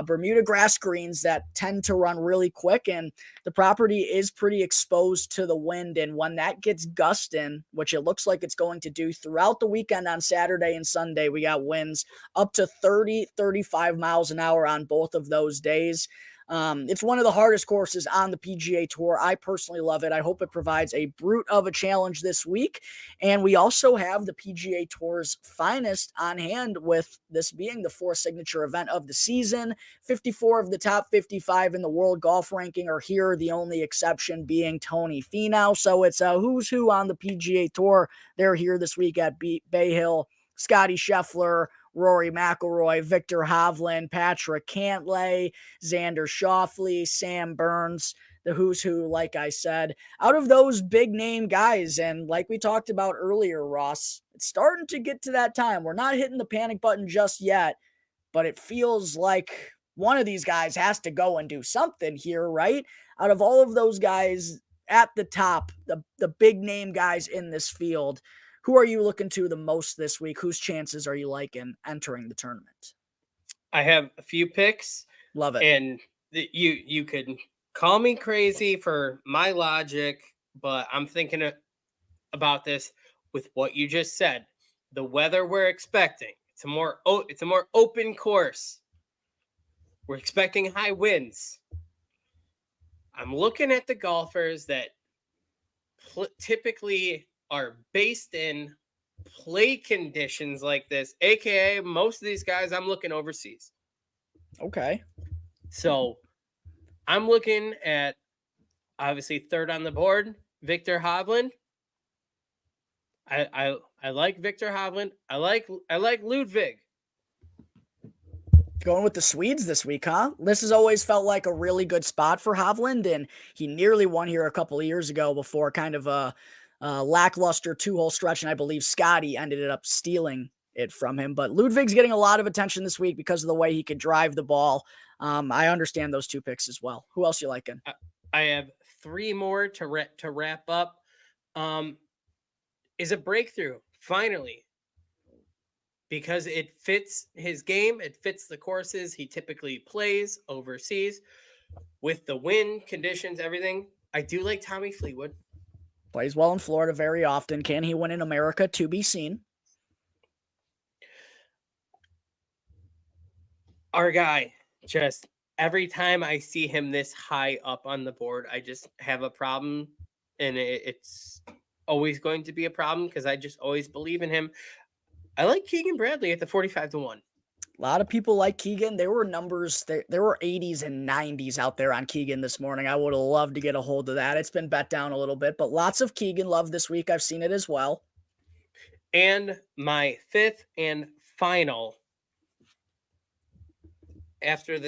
[SPEAKER 1] Bermuda grass greens that tend to run really quick, and the property is pretty exposed to the wind. And when that gets gusting, which it looks like it's going to do throughout the weekend on Saturday and Sunday, we got winds up to 30, 35 miles an hour on both of those days. It's one of the hardest courses on the PGA Tour. I personally love it. I hope it provides a brute of a challenge this week. And we also have the PGA Tour's finest on hand, with this being the fourth signature event of the season. 54 of the top 55 in the world golf ranking are here, the only exception being Tony Finau. So it's a who's who on the PGA Tour. They're here this week at Bay Hill. Scotty Scheffler, Rory McIlroy, Victor Hovland, Patrick Cantlay, Xander Schauffele, Sam Burns, the who's who, like I said. Out of those big name guys, and like we talked about earlier, Ross, it's starting to get to that time. We're not hitting the panic button just yet, but it feels like one of these guys has to go and do something here, right? Out of all of those guys at the top, the big name guys in this field, who are you looking to the most this week? Whose chances are you liking entering the tournament?
[SPEAKER 2] I have a few picks.
[SPEAKER 1] Love it.
[SPEAKER 2] And you could call me crazy for my logic, but I'm thinking about this with what you just said. The weather we're expecting. It's a more open course. We're expecting high winds. I'm looking at the golfers that typically are based in play conditions like this, aka most of these guys I'm looking overseas.
[SPEAKER 1] Okay.
[SPEAKER 2] So I'm looking at, obviously, third on the board, Victor Hovland. I like Victor Hovland. I like Ludwig.
[SPEAKER 1] Going with the Swedes this week, huh? This has always felt like a really good spot for Hovland, and he nearly won here a couple of years ago before kind of a lackluster two-hole stretch, and I believe Scotty ended up stealing it from him. But Ludwig's getting a lot of attention this week because of the way he could drive the ball. I understand those two picks as well. Who else you liking?
[SPEAKER 2] I have three more to wrap up. Is a breakthrough, finally, because it fits his game. It fits the courses he typically plays overseas with the wind conditions, everything. I do like Tommy Fleetwood.
[SPEAKER 1] Plays well in Florida very often. Can he win in America? To be seen.
[SPEAKER 2] Our guy, just every time I see him this high up on the board, I just have a problem, and it's always going to be a problem because I just always believe in him. I like Keegan Bradley at the 45-1.
[SPEAKER 1] A lot of people like Keegan. There were numbers, there were 80s and 90s out there on Keegan this morning. I would have loved to get a hold of that. It's been bet down a little bit, but lots of Keegan love this week. I've seen it as well.
[SPEAKER 2] And my fifth and final, after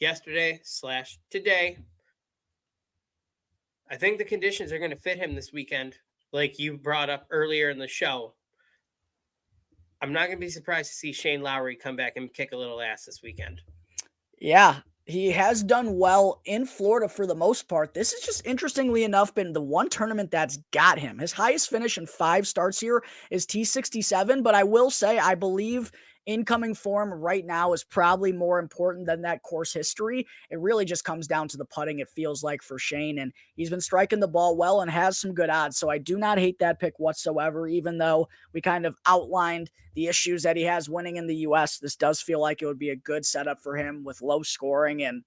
[SPEAKER 2] yesterday/today, I think the conditions are going to fit him this weekend, like you brought up earlier in the show. I'm not going to be surprised to see Shane Lowry come back and kick a little ass this weekend.
[SPEAKER 1] Yeah, he has done well in Florida for the most part. This is just, interestingly enough, been the one tournament that's got him. His highest finish in 5 starts here is T67, but I will say I believe incoming form right now is probably more important than that course history. It really just comes down to the putting, it feels like, for Shane, and he's been striking the ball well and has some good odds. So I do not hate that pick whatsoever, even though we kind of outlined the issues that he has winning in the U.S. This does feel like it would be a good setup for him with low scoring, and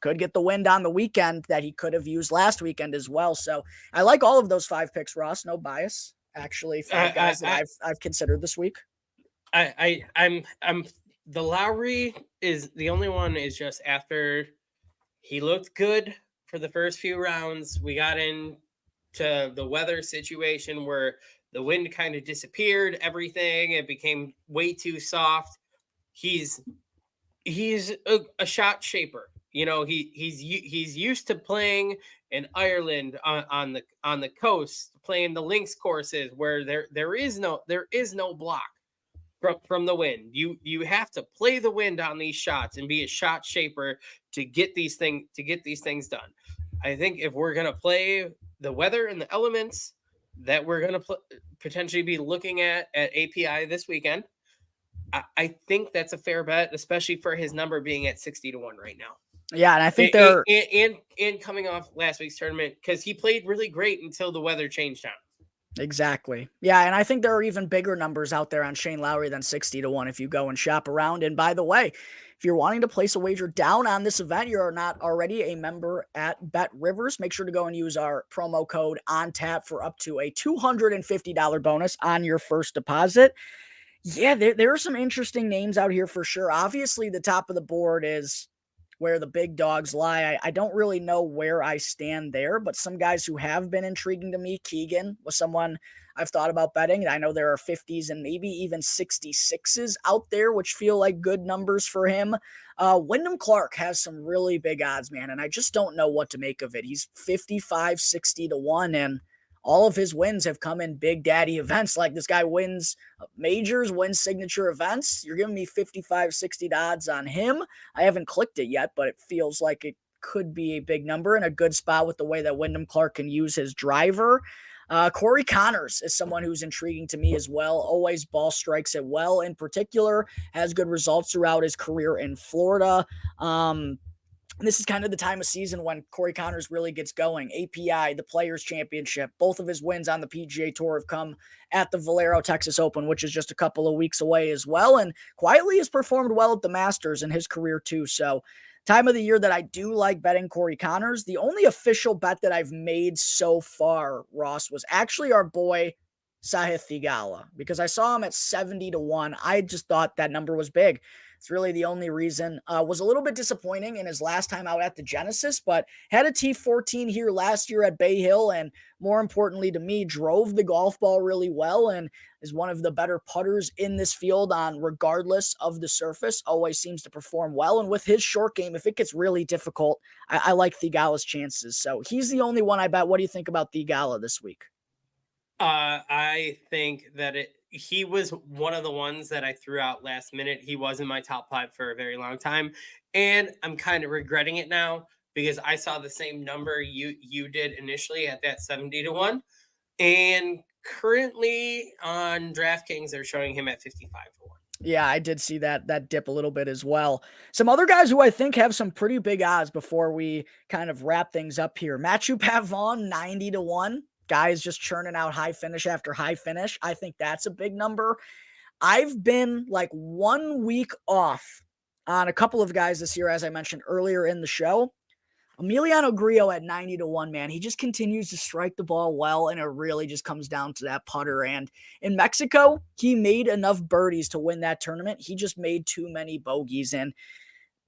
[SPEAKER 1] could get the wind on the weekend that he could have used last weekend as well. So I like all of those 5 picks, Ross. No bias. Actually, 5 guys that I've considered this week.
[SPEAKER 2] I'm the Lowry is the only one, is just after he looked good for the first few rounds. We got into the weather situation where the wind kind of disappeared, everything. It became way too soft. He's he's a shot shaper. You know, he's used to playing in Ireland on the coast, playing the links courses where there is no block from the wind. You have to play the wind on these shots and be a shot shaper to get these things done. I think if we're gonna play the weather and the elements that we're gonna potentially be looking at API this weekend, I think that's a fair bet, especially for his number being at 60-1 right now.
[SPEAKER 1] Yeah, and I think
[SPEAKER 2] And,
[SPEAKER 1] they're
[SPEAKER 2] and coming off last week's tournament, because he played really great until the weather changed on.
[SPEAKER 1] exactly. Yeah, and I think there are even bigger numbers out there on Shane Lowry than 60-1 if you go and shop around. And by the way, if you're wanting to place a wager down on this event, you're not already a member at Bet Rivers, make sure to go and use our promo code ONTAP for up to a $250 bonus on your first deposit. Yeah, there are some interesting names out here for sure. Obviously, the top of the board is where the big dogs lie. I don't really know where I stand there, but some guys who have been intriguing to me, Keegan was someone I've thought about betting. And I know there are 50s and maybe even 66s out there, which feel like good numbers for him. Wyndham Clark has some really big odds, man, and I just don't know what to make of it. He's 55, 60-1, and all of his wins have come in big daddy events. Like, this guy wins majors, wins signature events. You're giving me 55, 60 odds on him. I haven't clicked it yet, but it feels like it could be a big number and a good spot with the way that Wyndham Clark can use his driver. Corey Connors is someone who's intriguing to me as well. Always ball strikes it well. In particular, has good results throughout his career in Florida. This is kind of the time of season when Corey Connors really gets going. API, the Players Championship, both of his wins on the PGA Tour have come at the Valero Texas Open, which is just a couple of weeks away as well, and quietly has performed well at the Masters in his career too. So, time of the year that I do like betting Corey Connors. The only official bet that I've made so far, Ross, was actually our boy Sahith Theegala, because I saw him at 70-1. I just thought that number was big. It's really the only reason. Was a little bit disappointing in his last time out at the Genesis, but had a T14 here last year at Bay Hill, and more importantly to me, drove the golf ball really well and is one of the better putters in this field on regardless of the surface. Always seems to perform well, and with his short game, if it gets really difficult, I like Theegala's chances. So he's the only one I bet. What do you think about Theegala this week?
[SPEAKER 2] I think that he was one of the ones that I threw out last minute. He was in my top 5 for a very long time, and I'm kind of regretting it now because I saw the same number you did initially at that 70-1, and currently on DraftKings they're showing him at 55-1.
[SPEAKER 1] Yeah, I did see that dip a little bit as well. Some other guys who I think have some pretty big odds before we kind of wrap things up here. Matthew Pavon, 90-1. Guys just churning out high finish after high finish. I think that's a big number. I've been like 1 week off on a couple of guys this year, as I mentioned earlier in the show. Emiliano Grillo at 90-1, man. He just continues to strike the ball well, and it really just comes down to that putter. And in Mexico, he made enough birdies to win that tournament. He just made too many bogeys, and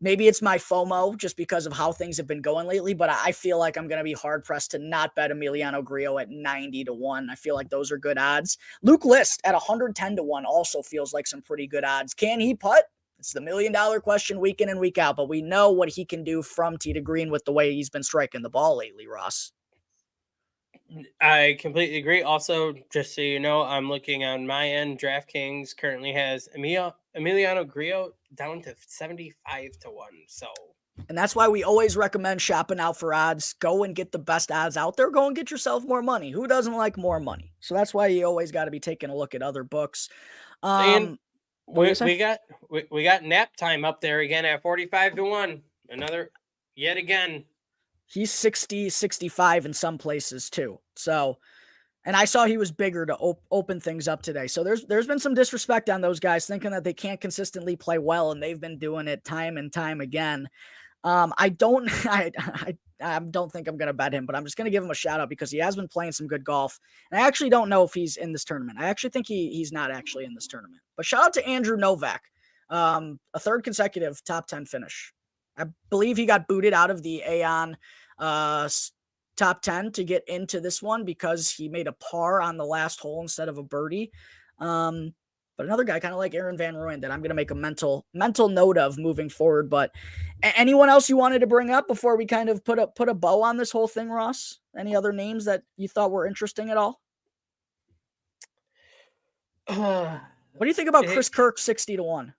[SPEAKER 1] maybe it's my FOMO just because of how things have been going lately, but I feel like I'm going to be hard-pressed to not bet Emiliano Grillo at 90-1. I feel like those are good odds. Luke List at 110-1 also feels like some pretty good odds. Can he putt? It's the million-dollar question week in and week out, but we know what he can do from tee to green with the way he's been striking the ball lately, Ross.
[SPEAKER 2] I completely agree. Also, just so you know, I'm looking on my end. DraftKings currently has Emiliano Grillo down to 75-1. So,
[SPEAKER 1] and that's why we always recommend shopping out for odds. Go and get the best odds out there. Go and get yourself more money. Who doesn't like more money? So that's why you always got to be taking a look at other books.
[SPEAKER 2] And we got nap time up there again at 45-1. Another yet again.
[SPEAKER 1] He's 60, 65 in some places too. So, and I saw he was bigger to open things up today. So there's been some disrespect on those guys thinking that they can't consistently play well, and they've been doing it time and time again. I don't think I'm going to bet him, but I'm just going to give him a shout out because he has been playing some good golf. And I actually don't know if he's in this tournament. I actually think he's not actually in this tournament, but shout out to Andrew Novak. A third consecutive top 10 finish. I believe he got booted out of the Aon top 10 to get into this one because he made a par on the last hole instead of a birdie. But But another guy kind of like Aaron Van Rooyen that I'm going to make a mental note of moving forward. But anyone else you wanted to bring up before we kind of put a bow on this whole thing, Ross? Any other names that you thought were interesting at all? What do you think about Chris Kirk 60-1?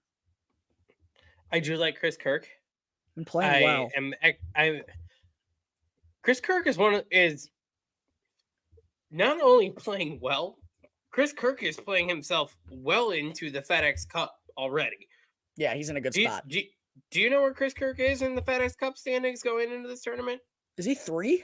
[SPEAKER 2] I do like Chris Kirk.
[SPEAKER 1] Been playing well.
[SPEAKER 2] Chris Kirk is not only playing well, Chris Kirk is playing himself well into the FedEx Cup already.
[SPEAKER 1] Yeah, he's in a good spot.
[SPEAKER 2] Do you know where Chris Kirk is in the FedEx Cup standings going into this tournament?
[SPEAKER 1] Is he 3?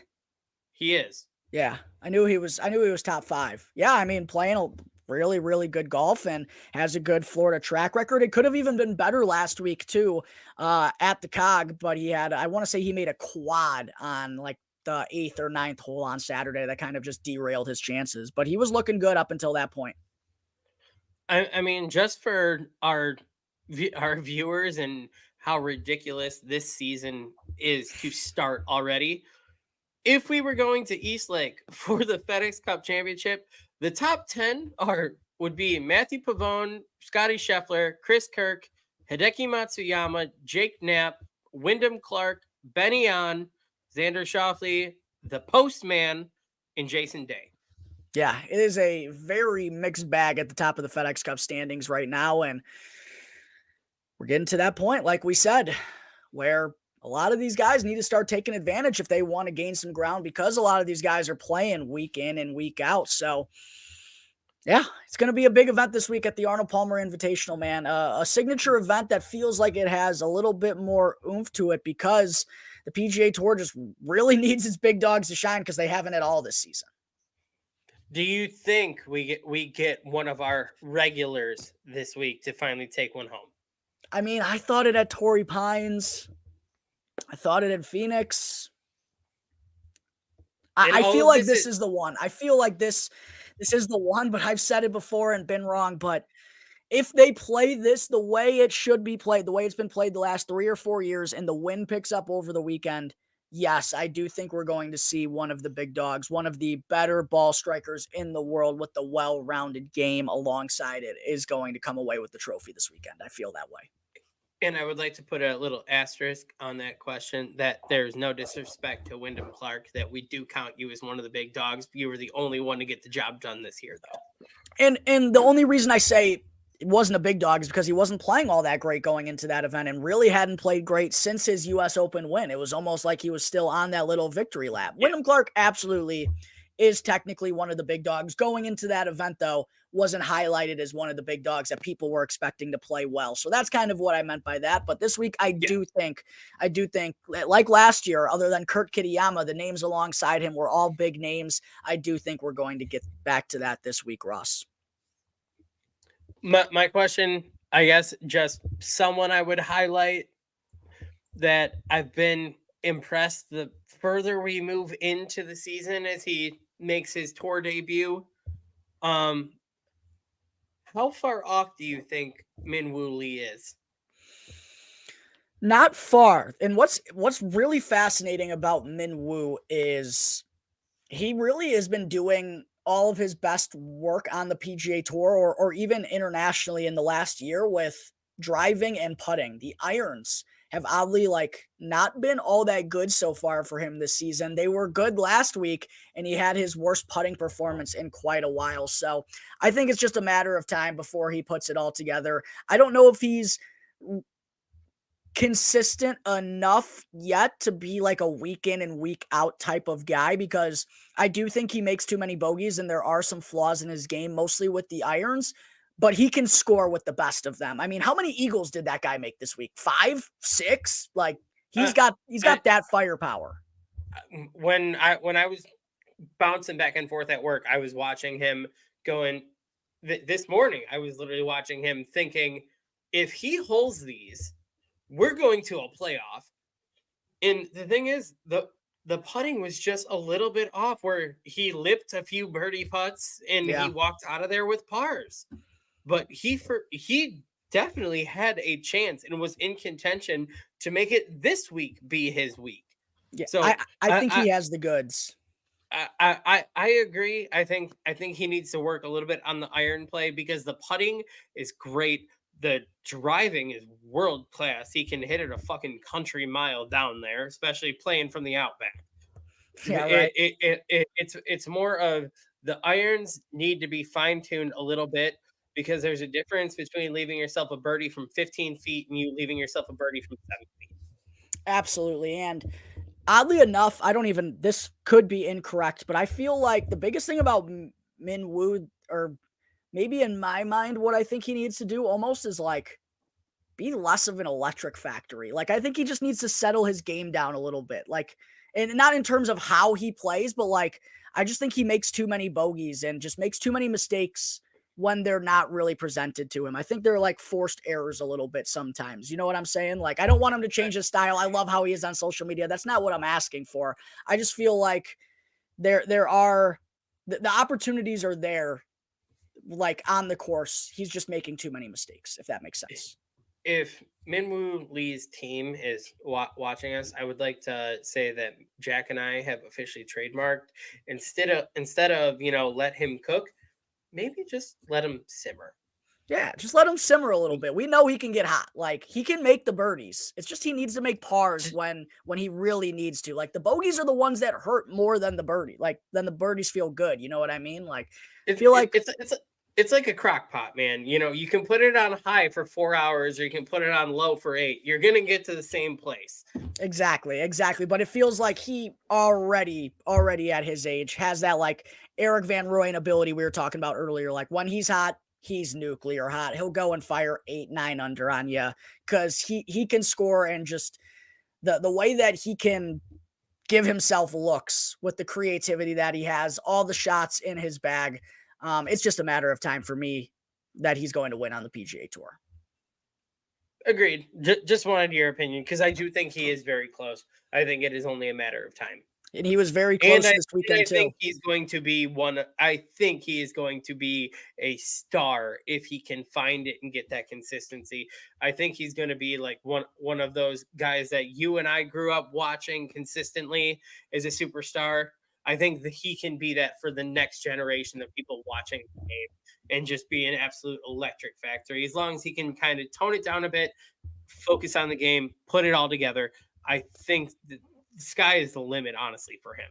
[SPEAKER 2] He is.
[SPEAKER 1] Yeah, I knew he was top 5. Yeah, I mean, playing really, really good golf and has a good Florida track record. It could have even been better last week too, at the Cog, but I want to say he made a quad on like the 8th or 9th hole on Saturday that kind of just derailed his chances, but he was looking good up until that point.
[SPEAKER 2] I mean, just for our viewers and how ridiculous this season is to start already. If we were going to East Lake for the FedEx Cup Championship, the top 10 would be Matthew Pavone, Scotty Scheffler, Chris Kirk, Hideki Matsuyama, Jake Knapp, Wyndham Clark, Benny On, Xander Schauffele, the Postman, and Jason Day.
[SPEAKER 1] Yeah, it is a very mixed bag at the top of the FedEx Cup standings right now, and we're getting to that point, like we said, where a lot of these guys need to start taking advantage if they want to gain some ground, because a lot of these guys are playing week in and week out. So, yeah, it's going to be a big event this week at the Arnold Palmer Invitational, man. A signature event that feels like it has a little bit more oomph to it because the PGA Tour just really needs its big dogs to shine because they haven't at all this season.
[SPEAKER 2] Do you think we get one of our regulars this week to finally take one home?
[SPEAKER 1] I mean, I thought it at Torrey Pines. I thought it at Phoenix. I feel like this is the one. I feel like this is the one, but I've said it before and been wrong. But if they play this the way it should be played, the way it's been played the last 3 or 4 years, and the wind picks up over the weekend, yes, I do think we're going to see one of the big dogs, one of the better ball strikers in the world with the well-rounded game alongside it is going to come away with the trophy this weekend. I feel that way.
[SPEAKER 2] And I would like to put a little asterisk on that question, that there's no disrespect to Wyndham Clark, that we do count you as one of the big dogs. You were the only one to get the job done this year, though.
[SPEAKER 1] And the only reason I say it wasn't a big dog is because he wasn't playing all that great going into that event and really hadn't played great since his U.S. Open win. It was almost like he was still on that little victory lap. Yeah. Wyndham Clark absolutely is technically one of the big dogs. Going into that event, though, wasn't highlighted as one of the big dogs that people were expecting to play well. So that's kind of what I meant by that. But this week, I do think, like last year, other than Kurt Kitayama, the names alongside him were all big names. I do think we're going to get back to that this week, Ross.
[SPEAKER 2] My question, I guess, just someone I would highlight that I've been impressed the further we move into the season as he makes his tour debut. How far off do you think Min Woo Lee is?
[SPEAKER 1] Not far. And what's really fascinating about Min Woo is he really has been doing all of his best work on the PGA Tour or even internationally in the last year with driving and putting. The irons have oddly not been all that good so far for him this season. They were good last week, and he had his worst putting performance in quite a while. So I think it's just a matter of time before he puts it all together. I don't know if he's consistent enough yet to be like a week in and week out type of guy, because I do think he makes too many bogeys and there are some flaws in his game, mostly with the irons, but he can score with the best of them. I mean, how many eagles did that guy make this week? 5, 6? Like he's got that firepower.
[SPEAKER 2] When I was bouncing back and forth at work, I was watching him going this morning. I was literally watching him thinking, if he holds these, we're going to a playoff. And the thing is, the putting was just a little bit off, where he lipped a few birdie putts and he walked out of there with pars. But he definitely had a chance and was in contention to make it this week be his week.
[SPEAKER 1] Yeah, so I think he has the goods.
[SPEAKER 2] I agree. I think he needs to work a little bit on the iron play because the putting is great. The driving is world class. He can hit it a fucking country mile down there, especially playing from the outback.
[SPEAKER 1] Yeah, right.
[SPEAKER 2] It's more of the irons need to be fine tuned a little bit because there's a difference between leaving yourself a birdie from 15 feet and you leaving yourself a birdie from 7 feet.
[SPEAKER 1] Absolutely. And oddly enough, I don't even, this could be incorrect, but I feel like the biggest thing about Min Woo, or maybe in my mind, what I think he needs to do almost is like be less of an electric factory. Like, I think he just needs to settle his game down a little bit. Like, and not in terms of how he plays, but like, I just think he makes too many bogeys and just makes too many mistakes when they're not really presented to him. I think they're like forced errors a little bit sometimes. You know what I'm saying? Like, I don't want him to change his style. I love how he is on social media. That's not what I'm asking for. I just feel like there are the opportunities are there, like on the course. He's just making too many mistakes, if that makes sense.
[SPEAKER 2] If Minwoo Lee's team is watching us, I would like to say that Jack and I have officially trademarked instead of let him cook, maybe just let him simmer.
[SPEAKER 1] Yeah, just let him simmer a little bit. We know he can get hot. Like, he can make the birdies. It's just he needs to make pars
[SPEAKER 2] Just,
[SPEAKER 1] when he really needs to. Like, the bogeys are the ones that hurt more than the birdie. Like, then the birdies feel good. You know what I mean? Like, I
[SPEAKER 2] it,
[SPEAKER 1] feel
[SPEAKER 2] it,
[SPEAKER 1] like
[SPEAKER 2] it's like a crock pot, man. You can put it on high for 4 hours, or you can put it on low for 8. You're gonna get to the same place.
[SPEAKER 1] exactly, exactly. But it feels like he already at his age has that like Eric Van Rooyen ability we were talking about earlier. Like, when he's hot, he's nuclear hot. He'll go and fire 8, 9 under on you because he can score, and just the way that he can give himself looks with the creativity that he has, all the shots in his bag. It's just a matter of time for me that he's going to win on the PGA Tour.
[SPEAKER 2] Agreed. Just wanted your opinion because I do think he is very close. I think it is only a matter of time.
[SPEAKER 1] And he was very
[SPEAKER 2] And
[SPEAKER 1] close
[SPEAKER 2] I
[SPEAKER 1] this
[SPEAKER 2] and
[SPEAKER 1] weekend
[SPEAKER 2] I
[SPEAKER 1] too.
[SPEAKER 2] think he's going to be one. I think he is going to be a star if he can find it and get that consistency. I think he's going to be like one of those guys that you and I grew up watching consistently as a superstar. I think that he can be that for the next generation of people watching the game and just be an absolute electric factory. As long as he can kind of tone it down a bit, focus on the game, put it all together. I think the sky is the limit, honestly, for him.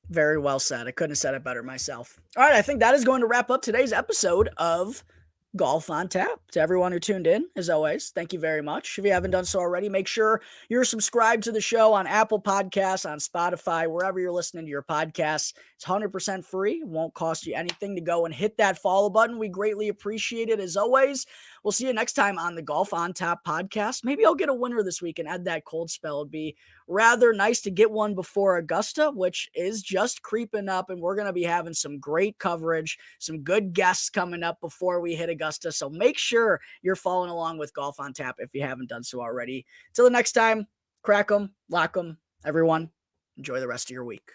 [SPEAKER 1] Very well said. I couldn't have said it better myself. All right, I think that is going to wrap up today's episode of Golf on Tap. To everyone who tuned in, as always, thank you very much. If you haven't done so already, make sure you're subscribed to the show on Apple Podcasts, on Spotify, wherever you're listening to your podcasts. It's 100% free. It won't cost you anything to go and hit that follow button. We greatly appreciate it, as always. We'll see you next time on the Golf on Tap podcast. Maybe I'll get a winner this week and add that cold spell. It'd be rather nice to get one before Augusta, which is just creeping up, and we're going to be having some great coverage, some good guests coming up before we hit Augusta. So make sure you're following along with Golf on Tap if you haven't done so already. Till the next time, crack 'em, lock 'em, everyone. Enjoy the rest of your week.